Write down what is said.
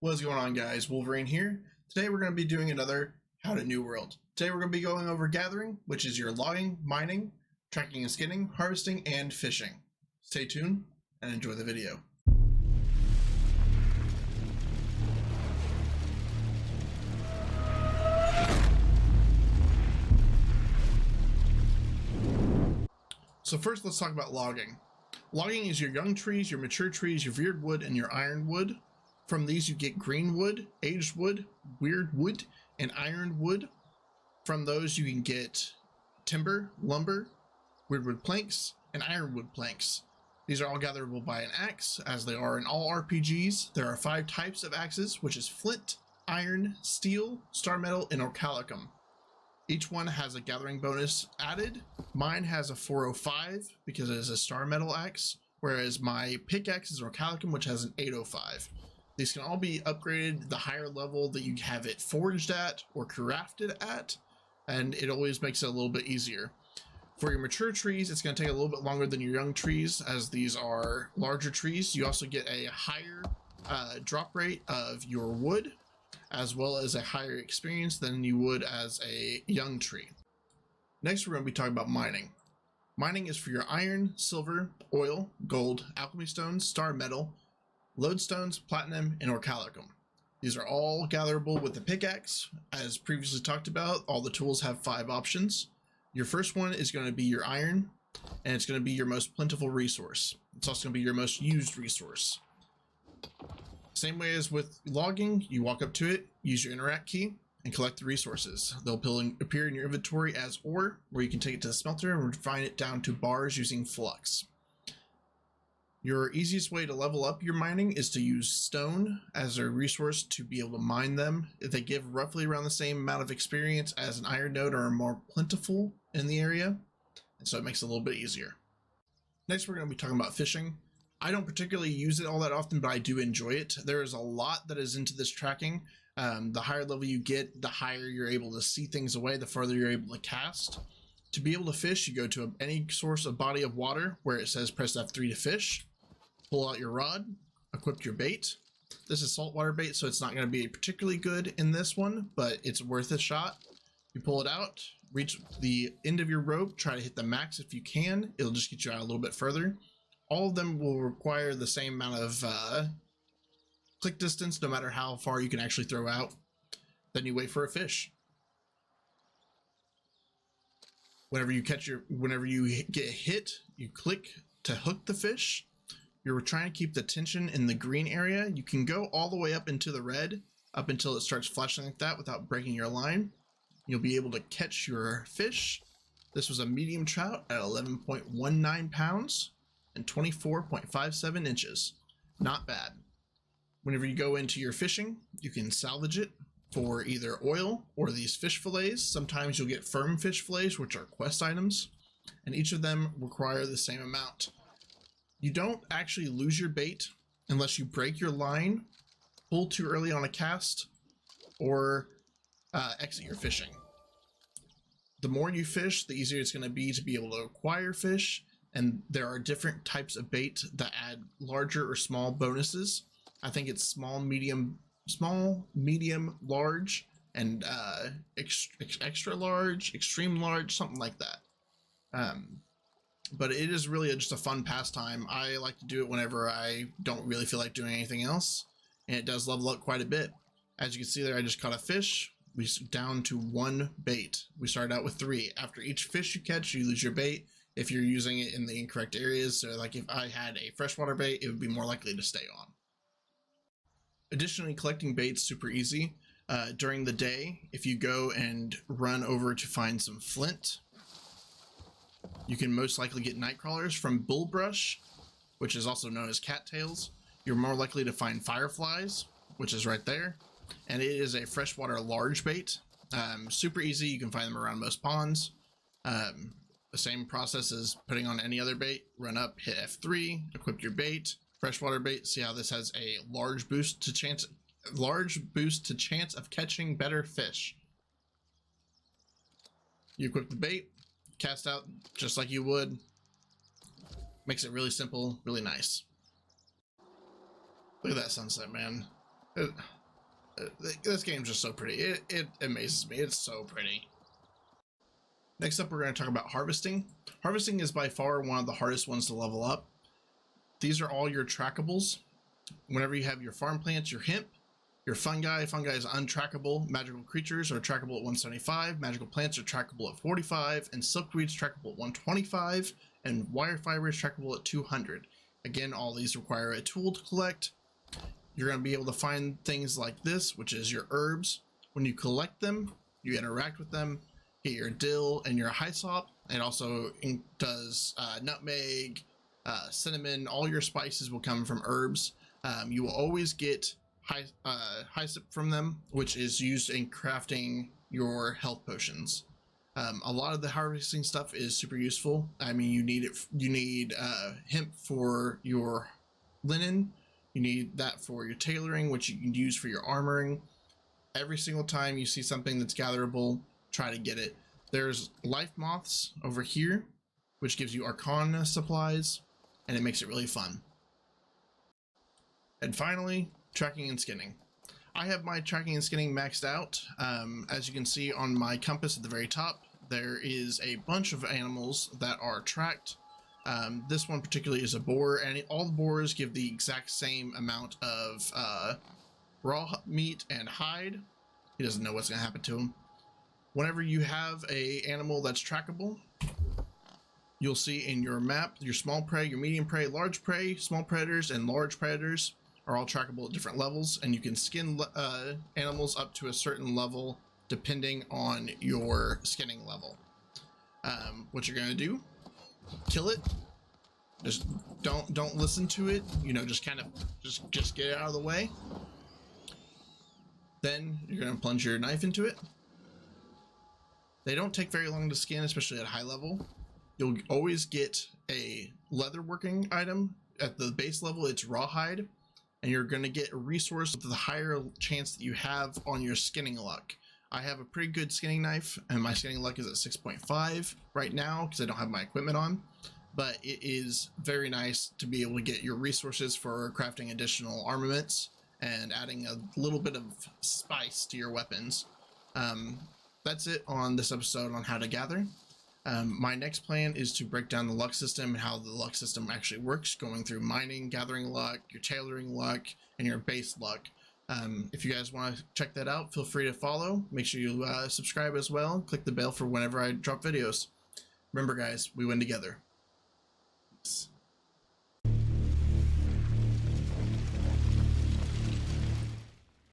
What's going on, guys? Wolverine here. Today we're going to be doing another How to New World. Today we're going to be going over gathering, which is your logging, mining, tracking and skinning, harvesting, and fishing. Stay tuned and enjoy the video. So first let's talk about logging. Logging is your young trees, your mature trees, your veered wood, and your iron wood. From these you get green wood, aged wood, weird wood, and iron wood. From those you can get timber, lumber, weirdwood planks, and ironwood planks. These are all gatherable by an axe, as they are in all RPGs. There are 5 types of axes, which is flint, iron, steel, star metal, and orcalicum. Each one has a gathering bonus added. Mine has a 405 because it is a star metal axe, whereas my pickaxe is orcalicum, which has an 805. These can all be upgraded the higher level that you have it forged at or crafted at, and it always makes it a little bit easier. For your mature trees, it's going to take a little bit longer than your young trees, as these are larger trees. You also get a higher drop rate of your wood, as well as a higher experience than you would as a young tree. Next, we're going to be talking about mining. Mining is for your iron, silver, oil, gold, alchemy stones, star metal, lodestones, platinum, and orcalicum. These are all gatherable with the pickaxe. As previously talked about, all the tools have 5 options. Your first one is going to be your iron, and it's going to be your most plentiful resource. It's also going to be your most used resource. Same way as with logging, you walk up to it, use your interact key, and collect the resources. They'll appear in your inventory as ore, where you can take it to the smelter and refine it down to bars using flux. Your easiest way to level up your mining is to use stone as a resource to be able to mine them. They give roughly around the same amount of experience as an iron node, or are more plentiful in the area, and so it makes it a little bit easier. Next, we're going to be talking about fishing. I don't particularly use it all that often, but I do enjoy it. There is a lot that is into this tracking. The higher level you get, the higher you're able to see things away, the further you're able to cast. To be able to fish, you go to any source of body of water where it says press F3 to fish. Pull out your rod, equip your bait. This is saltwater bait, so it's not going to be particularly good in this one, but it's worth a shot. You pull it out, reach the end of your rope, try to hit the max if you can. It'll just get you out a little bit further. All of them will require the same amount of click distance, no matter how far you can actually throw out. Then you wait for a fish. Whenever you get hit, you click to hook the fish. You're trying to keep the tension in the green area. You can go all the way up into the red, up until it starts flashing like that without breaking your line. You'll be able to catch your fish. This was a medium trout at 11.19 pounds and 24.57 inches. Not bad. Whenever you go into your fishing, you can salvage it for either oil or these fish fillets. Sometimes you'll get firm fish fillets, which are quest items, and each of them require the same amount. You don't actually lose your bait unless you break your line, pull too early on a cast, or exit your fishing. The more you fish, the easier it's going to be able to acquire fish, and there are different types of bait that add larger or small bonuses. I think it's small, medium, large, and extra large, extreme large, something like that. But it is really just a fun pastime. I like to do it whenever I don't really feel like doing anything else, and it does level up quite a bit. As you can see there, I just caught a fish. We down to 1 bait. We started out with 3. After each fish you catch, you lose your bait if you're using it in the incorrect areas. So like if I had a freshwater bait, it would be more likely to stay on. Additionally, collecting bait's super easy. During the day, if you go and run over to find some flint, you can most likely get night crawlers from bullbrush, which is also known as cattails. You're more likely to find fireflies, which is right there, and it is a freshwater large bait. Super easy. You can find them around most ponds. The same process as putting on any other bait. Run up, hit F3, equip your bait. Freshwater bait. See how this has a large boost to chance of catching better fish. You equip the bait, cast out just like you would. Makes it really simple, really nice. Look at that sunset, man. It, this game's just so pretty. It amazes me. It's so pretty. Next up, we're going to talk about harvesting. Harvesting is by far one of the hardest ones to level up. These are all your trackables. Whenever you have your farm plants, your hemp, your fungi is untrackable. Magical creatures are trackable at 175. Magical plants are trackable at 45. And silkweeds trackable at 125. And wire fiber is trackable at 200. Again, all these require a tool to collect. You're going to be able to find things like this, which is your herbs. When you collect them, you interact with them, get your dill and your hyssop. It also does nutmeg, cinnamon. All your spices will come from herbs. You will always get hyssop from them, which is used in crafting your health potions. A lot of the harvesting stuff is super useful. I mean, you need it. You need hemp for your linen. You need that for your tailoring, which you can use for your armoring. Every single time you see something that's gatherable, try to get it. There's life moths over here, which gives you arcana supplies, and it makes it really fun. And finally, tracking and skinning. I have my tracking and skinning maxed out. As you can see on my compass at the very top, there is a bunch of animals that are tracked. This one particularly is a boar, and all the boars give the exact same amount of raw meat and hide. He doesn't know what's going to happen to him. Whenever you have a animal that's trackable, you'll see in your map your small prey, your medium prey, large prey, small predators, and large predators are all trackable at different levels, and you can skin animals up to a certain level depending on your skinning level. What you're going to do, kill it. Just don't listen to it, you know, just kind of just get it out of the way. Then you're going to plunge your knife into it. They don't take very long to skin, especially at high level. You'll always get a leather working item. At the base level, it's rawhide, and you're going to get a resource with the higher chance that you have on your skinning luck. I have a pretty good skinning knife, and my skinning luck is at 6.5 right now because I don't have my equipment on. But it is very nice to be able to get your resources for crafting additional armaments and adding a little bit of spice to your weapons. That's it on this episode on how to gather. My next plan is to break down the luck system and how the luck system actually works, going through mining, gathering luck, your tailoring luck, and your base luck. If you guys want to check that out, feel free to follow. Make sure you subscribe as well. Click the bell for whenever I drop videos. Remember, guys, we win together. Thanks.